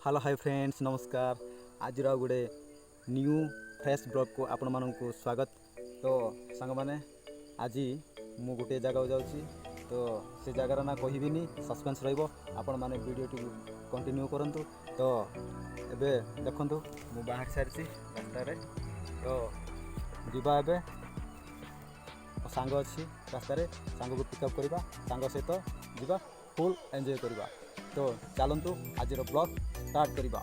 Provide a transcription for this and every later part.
Hello hi friends नमस्कार। आज गोटे न्यू फ्रेश ब्लॉग को आपण मानक स्वागत। तो सांग माने आज मु गोटे जगह जाऊँगी तो से जगार ना कहबिनी सस्पेंस रहिबो। आपण माने वीडियो टी कंटिन्यू करंतु। तो एबे देखंतु मु बाहर सारसी रास्ता रे तो जीवा एबे सांग अच्छी रास्ता रे सांग को पिकअप करवा सांग सहित जीवा फुल एंजॉय करवा। तो चलतु आज ब्लॉग स्टार्ट करवा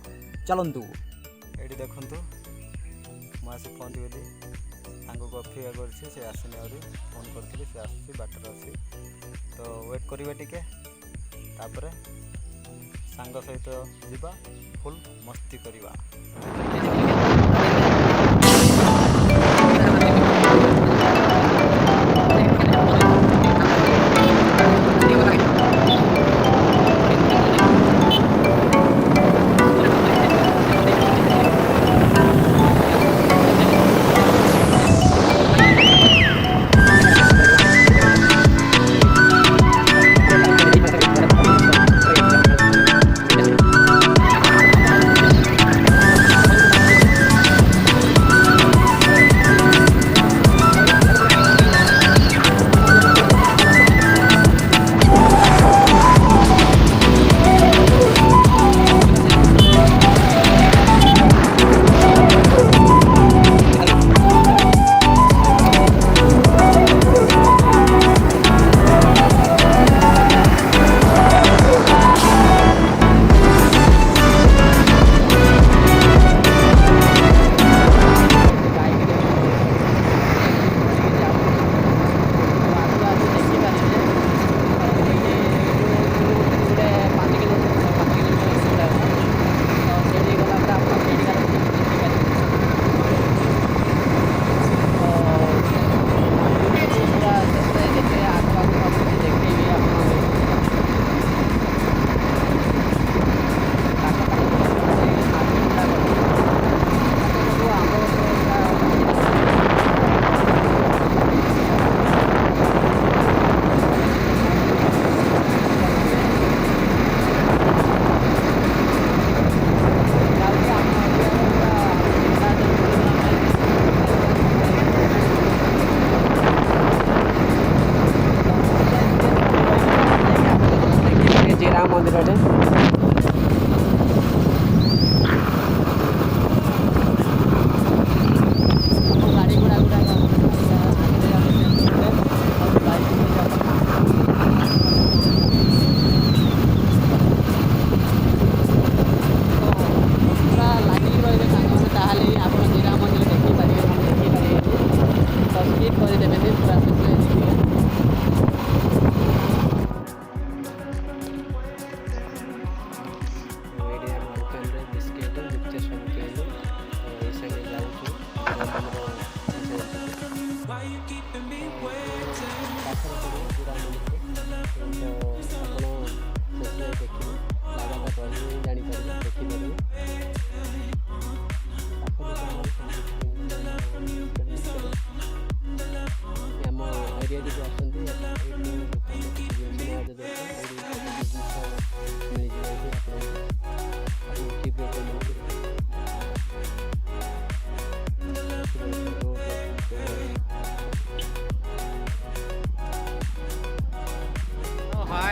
चलतु। ये देखु मुझे पहुँच गली सांग को अपेक्षा कर आसने आहरी फोन करी से आस बाटर अच्छी तो वेट करेंगे टिके तापर सांग सहित जीवा फुल मस्ती करवा।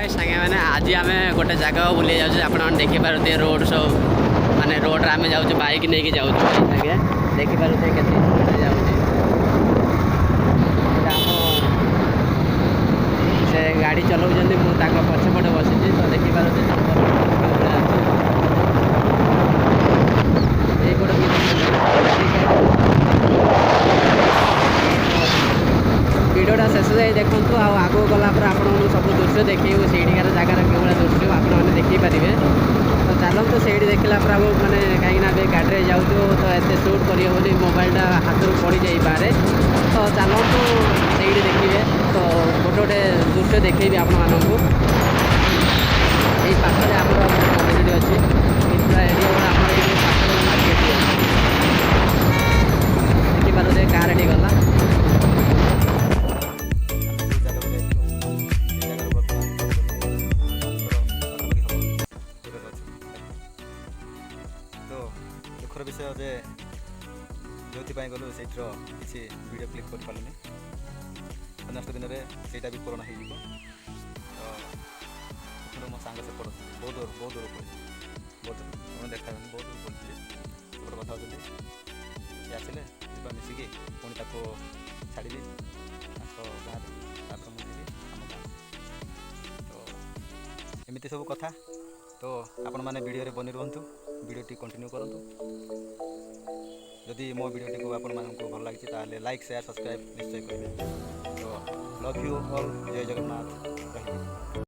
सांगे मैंने आज आम गोटे जगह बुले जाऊँ आप देखिपे रोड सब माने रोड आम जाऊँ बाइक नहीं कि जाऊँ सांगे देखिपे के से गाड़ी चलाऊँ मुझे पछपटे बसी तो देखिपे वीडियोटा शेष जाए देखूँ आग गला आप सब दृश्य देखो से जगार केवल दृश्य आपने देखिपारे। तो चलते से देखला मैंने कहीं गाड़ी जाऊँ तो एत सुट कर मोबाइलटा हाथ में पड़ जापे। तो चलतु से देखिए तो गोटे गोटे दृश्य देखेबी आपण मानू पाखे आम कम्युनिटी अच्छी पूरा एरिया मार्केट देखिपारे कार गला ଦୁଃଖର ବିଷୟ ଯେ ଯେଉଁଥିପାଇଁ ଗଲୁ ସେଇଠିର କିଛି ଭିଡ଼ିଓ କ୍ଲିକ୍ କରିପାରିଲୁନି। ନେକ୍ସଟ ଦିନରେ ସେଇଟା ବି ପୂରଣ ହେଇଯିବ। ତ ସେଠୁ ମୋ ସାଙ୍ଗ ସେପଟ ବହୁତ ଦୂର ପଡ଼ିଛି, ବହୁତ ଆପଣ ଦେଖାଯାଉନି, ବହୁତ ଦୂର ପଡ଼ିଛି। ସେପଟେ କଥା ହେଉଛନ୍ତି, ସେ ଆସିଲେ ଯିବା ମିଶିକି ପୁଣି ତାକୁ ଛାଡ଼ିବି ତାଙ୍କ ଗାଁରେ, ତାପରେ ମୁଁ ଯିବି ଆମ ଗାଁ। ତ ଏମିତି ସବୁ କଥା। ତ ଆପଣମାନେ ଭିଡ଼ିଓରେ ବନି ରୁହନ୍ତୁ, ଭିଡ଼ିଓଟି କଣ୍ଟିନ୍ୟୁ କରନ୍ତୁ। ଯଦି ମୋ ଭିଡ଼ିଓଟିକୁ ଆପଣମାନଙ୍କୁ ଭଲ ଲାଗିଛି ତାହେଲେ ଲାଇକ୍, ସେୟାର, ସବସ୍କ୍ରାଇବ୍ ନିଶ୍ଚୟ କରିବେ। ତ ଲଭ୍ ୟୁ ଅଲ୍, ଜୟ ଜଗନ୍ନାଥ, ରହିଲି।